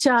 4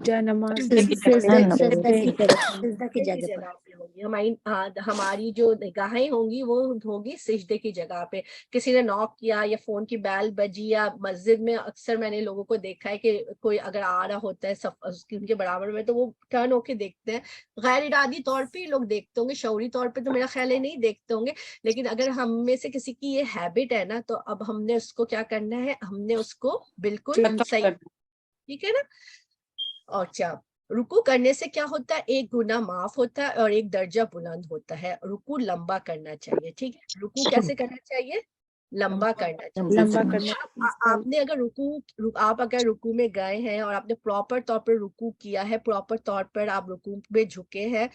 جائے نماز سجدہ کی طرف سجدہ کی سجدے کی جگہ پر جگہ پہ ہوگی، ہماری جو نگاہیں ہوں گی وہ ہوگی سجدے کی جگہ پہ. کسی نے ناک کیا یا فون کی بیل بجی، یا مسجد میں اکثر میں نے لوگوں کو دیکھا ہے کہ کوئی اگر آ رہا ہوتا ہے ان کے برابر میں تو وہ ٹرن ہو کے دیکھتے ہیں. غیر ارادی طور پہ لوگ دیکھتے ہوں گے، شعوری طور پہ تو میرا خیال ہے نہیں دیکھتے ہوں گے، لیکن اگر ہم میں سے کسی کی یہ ہیبٹ ہے نا، تو اب ہم نے اس کو کیا کرنا ہے، ہم نے اس کو بالکل صحیح، ٹھیک ہے نا. اور کیا رکوع کرنے سے کیا ہوتا ہے، ایک گناہ معاف ہوتا ہے اور ایک درجہ بلند ہوتا ہے. رکوع لمبا کرنا چاہیے، ٹھیک ہے. رکوع کیسے کرنا چاہیے، لمبا کرنا چاہیے. لمبا کرنے آپ نے اگر آپ اگر رکوع میں گئے ہیں اور آپ نے پراپر طور پر رکوع کیا ہے، پراپر طور پر آپ رکوع میں جھکے ہیں،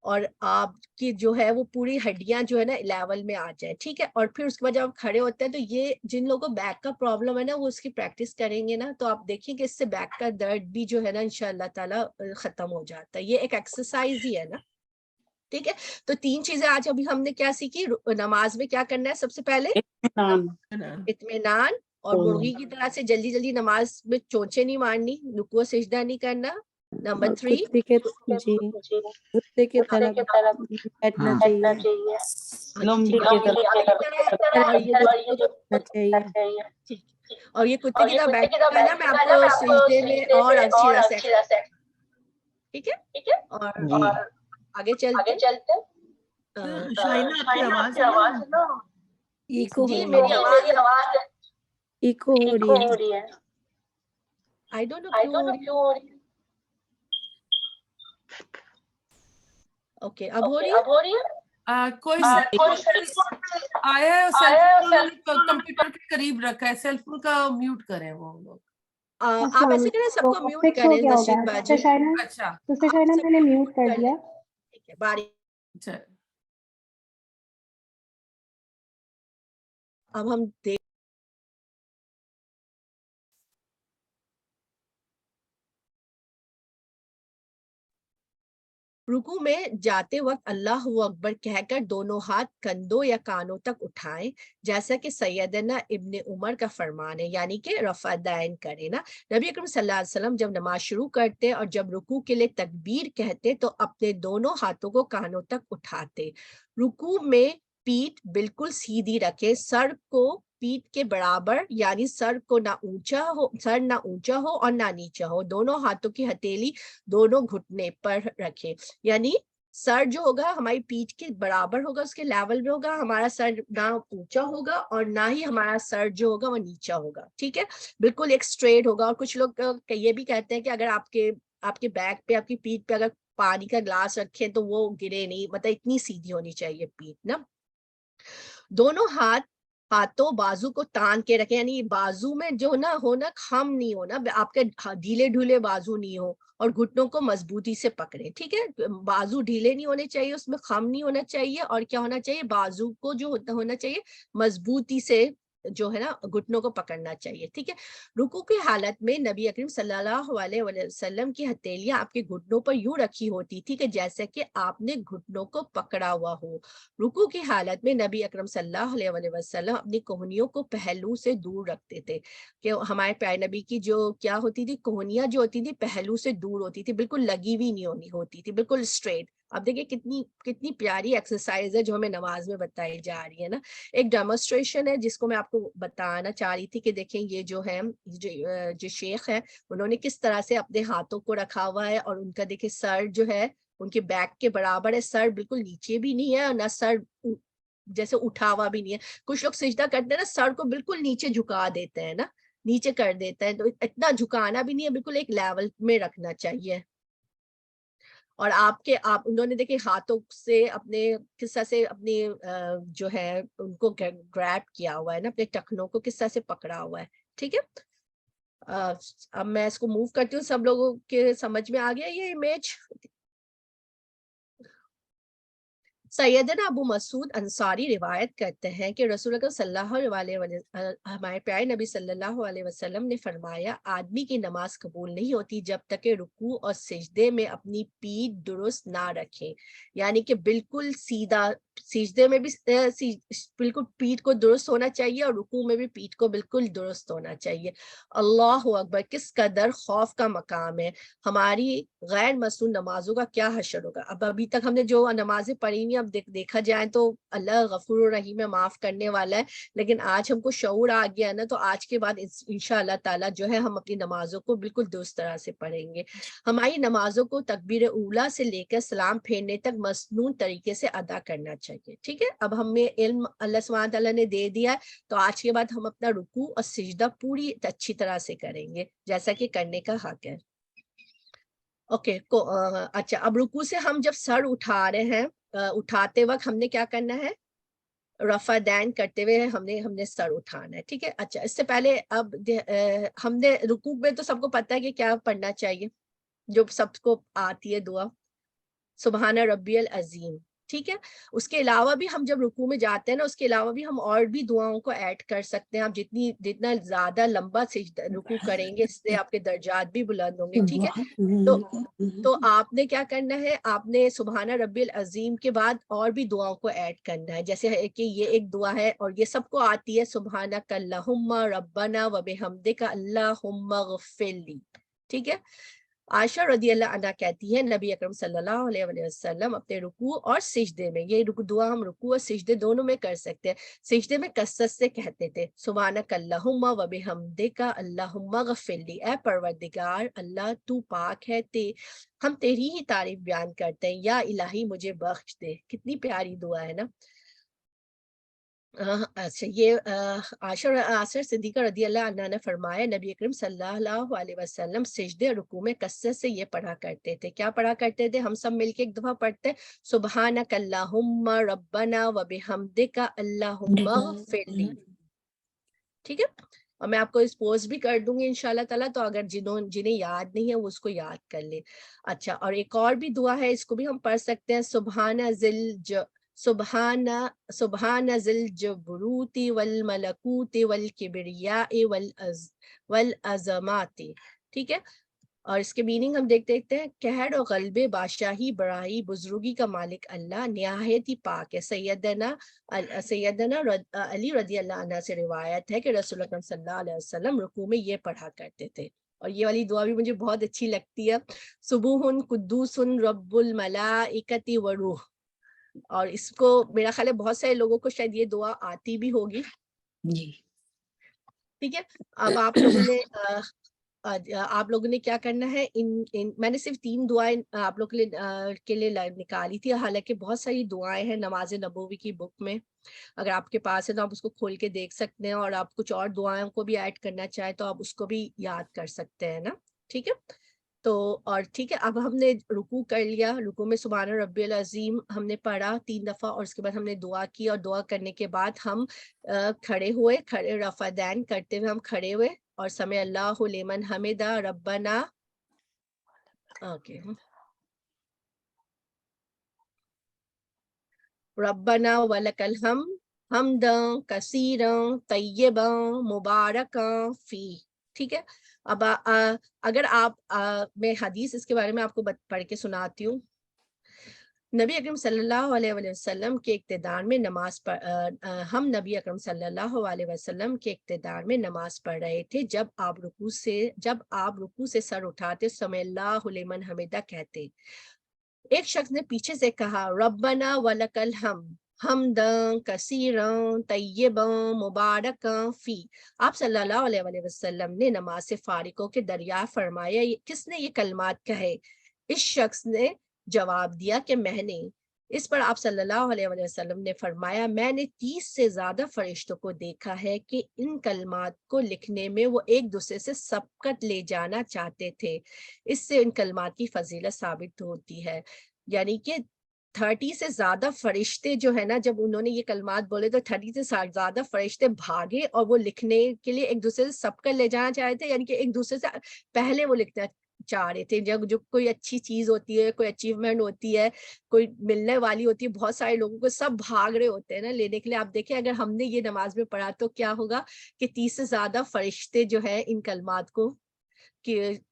اور آپ کی جو ہے وہ پوری ہڈیاں جو ہے نا لیول میں آ جائے، ٹھیک ہے. اور پھر اس کے بعد جب آپ کھڑے ہوتے ہیں تو یہ جن لوگوں کو بیک کا پرابلم ہے نا، وہ اس کی پریکٹس کریں گے نا، تو آپ دیکھیں کہ اس سے بیک کا درد بھی جو ہے نا انشاءاللہ تعالیٰ ختم ہو جاتا ہے. یہ ایک ایکسرسائز ہی ہے نا، ٹھیک ہے. تو 3 چیزیں آج ابھی ہم نے کیا سیکھی. نماز میں کیا کرنا ہے، سب سے پہلے اطمینان، اور مرغی کی طرح سے جلدی جلدی نماز میں چونچے نہیں مارنی، رکوع سجدہ نہیں کرنا. نمبر 3 کتے کے کتے کی طرح بیٹھنا چاہیے. اور یہ کتے کی طرح بیٹھنا ہے نا، میں آپ کو سجدے میں اور اچھی طرح سے، ٹھیک ہے. اور آگے چلتے شائنا آپ کی آواز ہے نا ایکو جی ہو میری رہی ہے. آواز ایکو ہو رہی ہے. آئی ڈونٹ نو کیوں ہو رہی ہے. اوکے اب ہو رہی ہے. کوئی آیا ہے سیل فون کمپیوٹر کے قریب رکھا ہے، سیل فون کا میوٹ کریں وہ لوگ. آپ ایسے کریں، سب کو میوٹ کریں. نشید باجی، اچھا میں نے میوٹ کر دیا، ٹھیک ہے. باری اچھا اب ہم دیکھ رکوع میں جاتے وقت اللہ اکبر کہہ کر دونوں ہاتھ کندھوں یا کانوں تک اٹھائیں، جیسا کہ سیدنا ابن عمر کا فرمان ہے، یعنی کہ رفع دین کرے نا. نبی اکرم صلی اللہ علیہ وسلم جب نماز شروع کرتے اور جب رکوع کے لیے تکبیر کہتے تو اپنے دونوں ہاتھوں کو کانوں تک اٹھاتے. رکوع میں پیٹھ بالکل سیدھی رکھے، سر کو پیٹھ کے برابر، یعنی سر نہ اونچا ہو اور نہ نیچا ہو. دونوں ہاتھوں کی ہتھیلی دونوں گھٹنے پر رکھے، یعنی سر جو ہوگا ہماری پیٹھ کے برابر ہوگا، اس کے لیول میں ہوگا. ہمارا سر نہ اونچا ہوگا اور نہ ہی ہمارا سر جو ہوگا وہ نیچا ہوگا، ٹھیک ہے. بالکل ایک اسٹریٹ ہوگا. اور کچھ لوگ یہ بھی کہتے ہیں کہ اگر آپ کے بیک پہ، آپ کی پیٹھ پہ اگر پانی کا گلاس رکھیں تو وہ گرے نہیں، مطلب اتنی سیدھی ہونی چاہیے پیٹھ نا. دونوں ہاتھوں بازو کو تان کے رکھیں، یعنی بازو میں جو نا ہونا خم نہیں ہونا، آپ کے ڈھیلے ڈھولے بازو نہیں ہو، اور گھٹنوں کو مضبوطی سے پکڑیں، ٹھیک ہے. بازو ڈھیلے نہیں ہونے چاہیے، اس میں خم نہیں ہونا چاہیے، اور کیا ہونا چاہیے، بازو کو جو ہونا چاہیے مضبوطی سے جو ہے نا گھٹنوں کو پکڑنا چاہیے، ٹھیک ہے. رکوع کی حالت میں نبی اکرم صلی اللہ علیہ وسلم کی ہتھیلیاں آپ کے گھٹنوں پر یوں رکھی ہوتی تھی کہ جیسے کہ آپ نے گھٹنوں کو پکڑا ہوا ہو. رکوع کی حالت میں نبی اکرم صلی اللہ علیہ وسلم اپنی کوہنیوں کو پہلو سے دور رکھتے تھے، کہ ہمارے پیارے نبی کی جو کیا ہوتی تھی، کوہنیاں جو ہوتی تھی پہلو سے دور ہوتی تھی، بالکل لگی ہوئی نہیں ہوتی تھی، بالکل اسٹریٹ. اب دیکھیں کتنی پیاری ایکسرسائز ہے جو ہمیں نماز میں بتائی جا رہی ہے نا. ایک ڈیمونسٹریشن ہے جس کو میں آپ کو بتانا چاہ رہی تھی کہ دیکھیں یہ جو ہے جو شیخ ہے انہوں نے کس طرح سے اپنے ہاتھوں کو رکھا ہوا ہے، اور ان کا دیکھیں سر جو ہے ان کے بیک کے برابر ہے، سر بالکل نیچے بھی نہیں ہے اور نہ سر جیسے اٹھا ہوا بھی نہیں ہے. کچھ لوگ سجدہ کرتے ہیں نا، سر کو بالکل نیچے جھکا دیتے ہیں نا، نیچے کر دیتے ہیں، تو اتنا جھکانا بھی نہیں ہے، بالکل ایک لیول میں رکھنا چاہیے. اور انہوں نے دیکھیں ہاتھوں سے اپنے کس طرح سے اپنی جو ہے ان کو گریب کیا ہوا ہے نا، اپنے ٹخنوں کو کس طرح سے پکڑا ہوا ہے، ٹھیک ہے. اب میں اس کو موو کرتی ہوں. سب لوگوں کے سمجھ میں آ گیا یہ امیج. سیدنا ابو مسعود انصاری روایت کرتے ہیں کہ رسول اللہ صلی اللہ علیہ وسلم، ہمارے پیارے نبی صلی اللہ علیہ وسلم نے فرمایا، آدمی کی نماز قبول نہیں ہوتی جب تک کہ رکوع اور سجدے میں اپنی پیٹھ درست نہ رکھے، یعنی کہ بالکل سیدھا سجدے میں بھی بالکل پیٹھ کو درست ہونا چاہیے اور رکوع میں بھی پیٹھ کو بالکل درست ہونا چاہیے. اللہ اکبر، کس قدر خوف کا مقام ہے. ہماری غیر مسنون نمازوں کا کیا حشر ہوگا. اب ابھی تک ہم نے جو نمازیں پڑھی ہیں، اب دیکھا جائے تو اللہ غفور الرحیم ہے، معاف کرنے والا ہے، لیکن آج ہم کو شعور آ گیا نا، تو آج کے بعد انشاءاللہ تعالیٰ جو ہے ہم اپنی نمازوں کو بالکل درست طرح سے پڑھیں گے. ہماری نمازوں کو تکبیر اولیٰ سے لے کر سلام پھیرنے تک مسنون طریقے سے ادا کرنا چاہیے. ٹھیک ہے، اب ہمیں علم اللہ سبحانہ تعالیٰ نے دے دیا ہے، تو آج کے بعد ہم اپنا رکوع اور سجدہ پوری اچھی طرح سے کریں گے جیسا کہ کرنے کا حق ہے. اوکے اچھا، اب رکوع سے ہم جب سر اٹھا رہے ہیں، اٹھاتے وقت ہم نے کیا کرنا ہے؟ رفع دین کرتے ہوئے ہم نے سر اٹھانا ہے. ٹھیک ہے. اچھا، اس سے پہلے اب ہم نے رکوع میں تو سب کو پتہ ہے کہ کیا پڑھنا چاہیے، جو سب کو آتی ہے دعا، سبحان ربی العظیم. ٹھیک ہے. اس کے علاوہ بھی ہم جب رکوع میں جاتے ہیں نا، اس کے علاوہ بھی ہم اور بھی دعاؤں کو ایڈ کر سکتے ہیں. آپ جتنا زیادہ لمبا رکوع کریں گے، اس سے آپ کے درجات بھی بلند ہوں گے. ٹھیک ہے. تو آپ نے کیا کرنا ہے، آپ نے سبحان ربی العظیم کے بعد اور بھی دعاؤں کو ایڈ کرنا ہے. جیسے کہ یہ ایک دعا ہے اور یہ سب کو آتی ہے، سبحانک اللہم ربنا وبحمدک اللہم اغفر لی. ٹھیک ہے. عائشہ رضی اللہ عنہ کہتی ہے نبی اکرم صلی اللہ علیہ وسلم اپنے رکوع اور سجدے میں، یہ دعا ہم رکوع اور سجدے دونوں میں کر سکتے ہیں، سجدے میں کثرت سے کہتے تھے، سبحانک اللہم وبحمدک اللہم اغفر لی. اے پروردگار اللہ، تو پاک ہے، ہم تیری ہی تعریف بیان کرتے ہیں، یا الہی مجھے بخش دے. کتنی پیاری دعا ہے نا. اچھا، یہ عائشہ صدیقہ رضی اللہ عنہ نے فرمایا نبی اکرم صلی اللہ علیہ وسلم سجدے رکوع میں کثرت سے یہ پڑھا کرتے تھے. کیا پڑھا کرتے تھے؟ ہم سب مل کے ایک دفعہ پڑھتے ہیں، سبحانک اللہم ربنا وبحمدک اللہم اغفر لی. ٹھیک ہے. اور میں آپ کو اس پوسٹ بھی کر دوں گی انشاءاللہ تعالیٰ، تو اگر جنہیں یاد نہیں ہے وہ اس کو یاد کر لے. اچھا، اور ایک اور بھی دعا ہے، اس کو بھی ہم پڑھ سکتے ہیں، سبحان ذی الجبروت والملکوت والکبریاء والعظمات. ٹھیک ہے. اور اس کے میننگ ہم دیکھتے ہیں، قہر اور غلبے، بادشاہی، بڑائی، بزرگی کا مالک اللہ نہایت ہی پاک ہے. سیدنا علی رضی اللہ عنہ سے روایت ہے کہ رسول اللہ صلی اللہ علیہ وسلم رکوع میں یہ پڑھا کرتے تھے. اور یہ والی دعا بھی مجھے بہت اچھی لگتی ہے، سبوح قدوس رب الملائکۃ والروح. اور اس کو میرا خیال ہے بہت سارے لوگوں کو شاید یہ دعا آتی بھی ہوگی. جی. ٹھیک ہے. اب آپ لوگوں نے کیا کرنا ہے، میں نے صرف 3 دعائیں آپ لوگ کے لیے نکالی تھی، حالانکہ بہت ساری دعائیں ہیں نماز نبوی کی بک میں. اگر آپ کے پاس ہے تو آپ اس کو کھول کے دیکھ سکتے ہیں، اور آپ کچھ اور دعائیں کو بھی ایڈ کرنا چاہیں تو آپ اس کو بھی یاد کر سکتے ہیں نا. ٹھیک ہے. تو اور ٹھیک ہے، اب ہم نے رکوع کر لیا، رکوع میں سبحان ربی العظیم ہم نے پڑھا 3 دفعہ، اور اس کے بعد ہم نے دعا کی، اور دعا کرنے کے بعد ہم کھڑے رفع دین کرتے ہوئے ہم کھڑے ہوئے اور سمع اللہ لمن حمدہ ربنا ربنا ولک الحمد حمدا کثیرا طیبا مبارکا فی. ٹھیک ہے. اب اگر آپ میں حدیث اس کے بارے میں آپ کو پڑھ کے سناتی ہوں. نبی اکرم صلی اللہ علیہ وسلم کے اقتدار میں ہم نبی اکرم صلی اللہ علیہ وسلم کے اقتدار میں نماز پڑھ رہے تھے. جب آپ رکوع سے سر اٹھاتے سمع اللہ لمن حمدہ کہتے. ایک شخص نے پیچھے سے کہا ربنا ولک الحمد حمدا کثیرا طیبا مبارکا فی. آپ صلی اللہ علیہ وسلم نے نماز سے فارغ ہو کے دریافت فرمایا، کس نے یہ کلمات کہے؟ اس شخص نے جواب دیا کہ میں نے. اس پر آپ صلی اللہ علیہ وسلم نے فرمایا، میں نے 30 سے زیادہ فرشتوں کو دیکھا ہے کہ ان کلمات کو لکھنے میں وہ ایک دوسرے سے سبقت لے جانا چاہتے تھے. اس سے ان کلمات کی فضیلت ثابت ہوتی ہے. یعنی کہ 30 سے زیادہ فرشتے جو ہے نا، جب انہوں نے یہ کلمات بولے تو 30 سے زیادہ فرشتے بھاگے اور وہ لکھنے کے لیے ایک دوسرے سے سبقت لے جانا چاہتے تھے. یعنی کہ ایک دوسرے سے پہلے وہ لکھنا چاہ رہے تھے. جو کوئی اچھی چیز ہوتی ہے، کوئی اچیومنٹ ہوتی ہے، کوئی ملنے والی ہوتی ہے، بہت سارے لوگوں کو سب بھاگ رہے ہوتے ہیں نا لینے کے لیے. آپ دیکھیں اگر ہم نے یہ نماز میں پڑھا تو کیا ہوگا کہ 30 سے زیادہ فرشتے جو ہے ان کلمات کو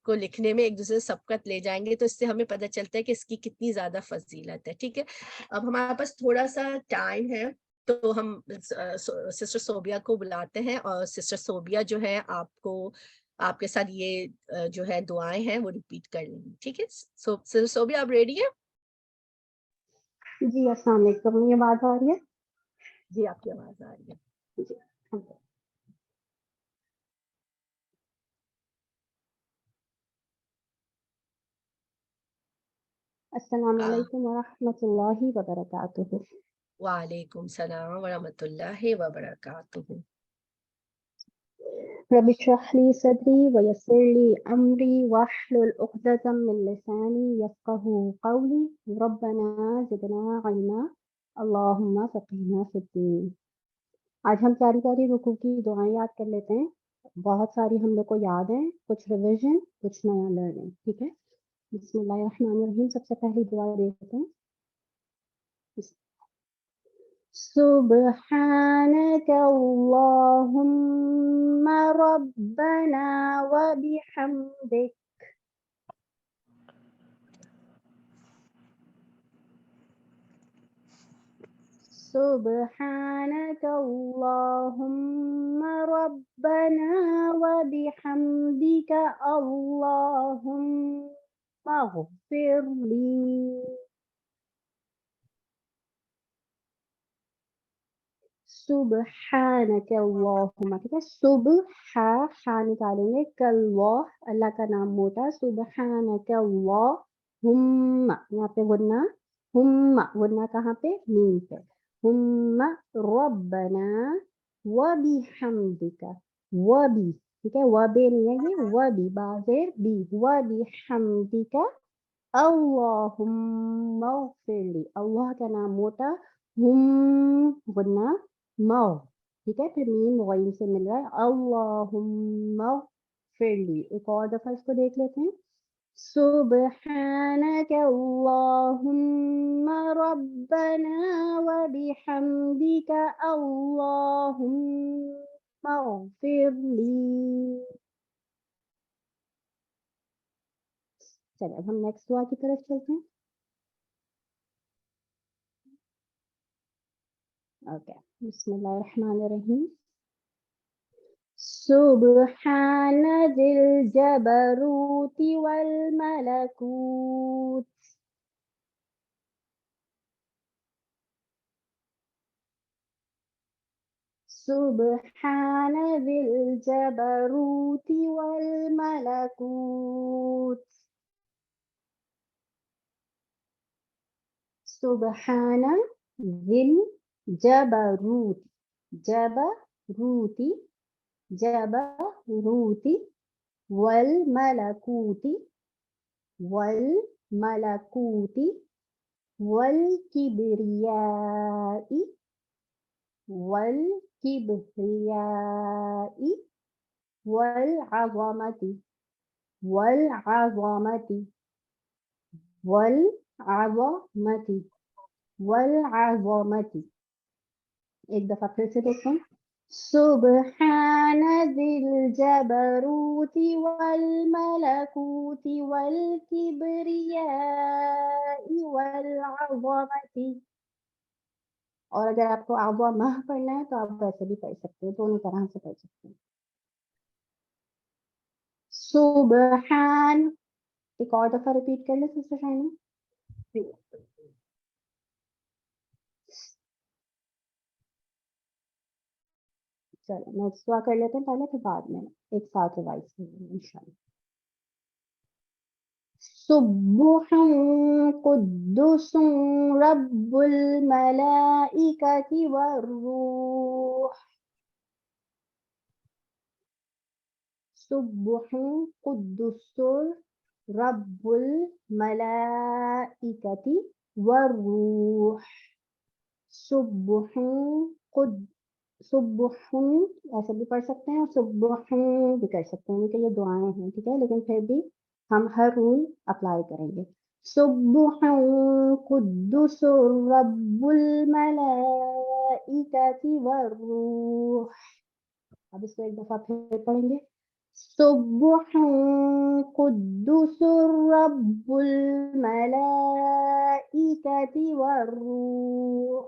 کو لکھنے میں ایک دوسرے سے سبقت لے جائیں گے تو اس سے ہمیں پتہ چلتا ہے کہ اس کی کتنی زیادہ فضیلت ہے. ٹھیک ہے, اب ہمارے پاس تھوڑا سا ٹائم ہے تو ہم سسٹر صوبیہ کو بلاتے ہیں, اور سسٹر صوبیہ جو ہے آپ کو آپ کے ساتھ یہ جو ہے دعائیں ہیں وہ ریپیٹ کر لیں گی. ٹھیک ہے, سسٹر صوبیہ آپ ریڈی ہیں؟ جی السلام علیکم, یہ آواز آ رہی ہے؟ جی آپ کی آواز آ رہی ہے. جی السلام علیکم ورحمۃ اللہ وبرکاتہ. وعلیکم السلام ورحمۃ اللہ وبرکاتہ. رب اشرح لي صدري ويسر لي امري واحلل عقدة من لساني يفقهوا قولي. ربنا زدنا علما اللهم فقهنا في الدين. آج ہم پیاری پیاری رکوع کی دعائیں یاد کر لیتے ہیں. بہت ساری ہم لوگ کو یاد ہیں, کچھ ریویژن, کچھ نیا لرننگ. ٹھیک ہے, بسم اللہ الرحمن الرحیم. سب سے پہلی دعا دیکھتے ہیں. سبحانك اللهم ربنا وبحمدك سبحانك اللهم ربنا وبحمدك اللهم اغفر لي. سبحانک اللہم. ٹھیک ہے, صبح ہا نکالیں گے, کاللہ اللہ کا نام موٹا. سبحانک اللہم, یہاں پہ غنہ, ہم غنہ کہاں پہ؟ میم پہ. ہم ربنا وبحمدک, وبی, ٹھیک ہے, وبے نہیں ہے یہ, وبی بازر بی, وبحمدک اللہم اغفر لی. اللہ کا نام موٹا, ہم غنہ, مو, ٹھیک ہے, پھر میم غین سے مل رہا ہے. اللہم اغفر لی. ایک اور دفعہ اس کو دیکھ لیتے ہیں. سبحانک اللہم ربنا وبحمدک اللہم اغفر لی. چلے اب ہم نیکسٹ دعا کی طرف چلتے ہیں. اوکے, بسم اللہ الرحمن الرحیم. سبحان ذی الجبروت والملکوت. سبحان ذی الجبروت والملکوت. سبحان ذی الجبروت, جبروتی, جبروتی, والملکوتی, والملکوتی, والکبریائی, والکبریائی, والعظمتی, والعظمتی, والعظمتی, والعظمتی. ایک دفعہ پھر سے دیکھیں. سبحان ذی الجبروت والملکوت والکبریاء والعظمت. اور اگر آپ کو عظمہ پڑھنا ہے تو آپ ویسے بھی پڑھ سکتے ہیں, دونوں طرح سے پڑھ سکتے ہیں. سبحان, ایک اور دفعہ ریپیٹ کر لیں سسٹر شائنا. چلو نیکسٹ دعا کر لیتے ہیں پہلے, پھر بعد میں ایک ساتھ ریوائز کریں گے انشاءاللہ. سبح قدوس رب الملائکۃ والروح. سبح قدوس رب الملائکۃ والروح. سبح صبح ایسے بھی پڑھ سکتے ہیں, اور صبح بھی کر سکتے ہیں, کہ یہ دعائیں ہیں. ٹھیک ہے, لیکن پھر بھی ہم ہر رول اپلائی کریں گے. سبح قدوس رب الملائکۃ والروح. اب اس کو ایک دفعہ پھر پڑھیں گے. سبح قدوس رب الملائكة والروح.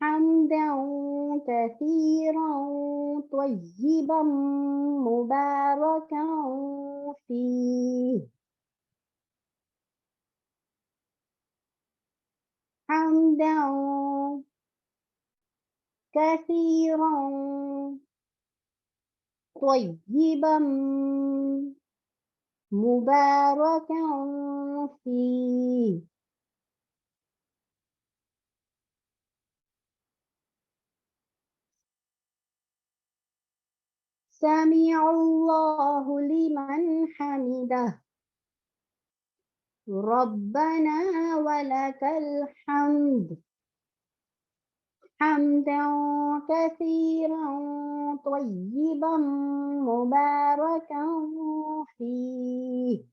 حمدا كثيرا طيبا مباركا فيه. حمدا كثيرا طيبا مباركا فيه. سمع الله لمن حمده. ربنا ولك الحمد حمدا كثيرا طيبا مباركا فيه.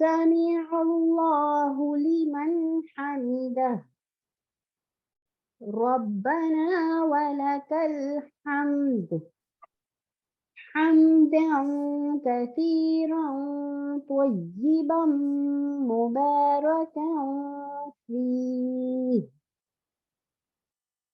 سمع الله لمن حمده. ربنا ولك الحمد حمدا كثيرا طيبا مباركا فيه.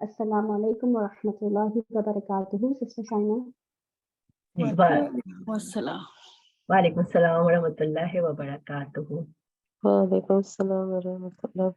السلام علیکم ورحمۃ اللہ وبرکاتہ. سسٹر شائنا. وعلیکم السلام. وعلیکم السلام ورحمۃ اللہ وبرکاتہ. وعلیکم السلام ورحمۃ اللہ.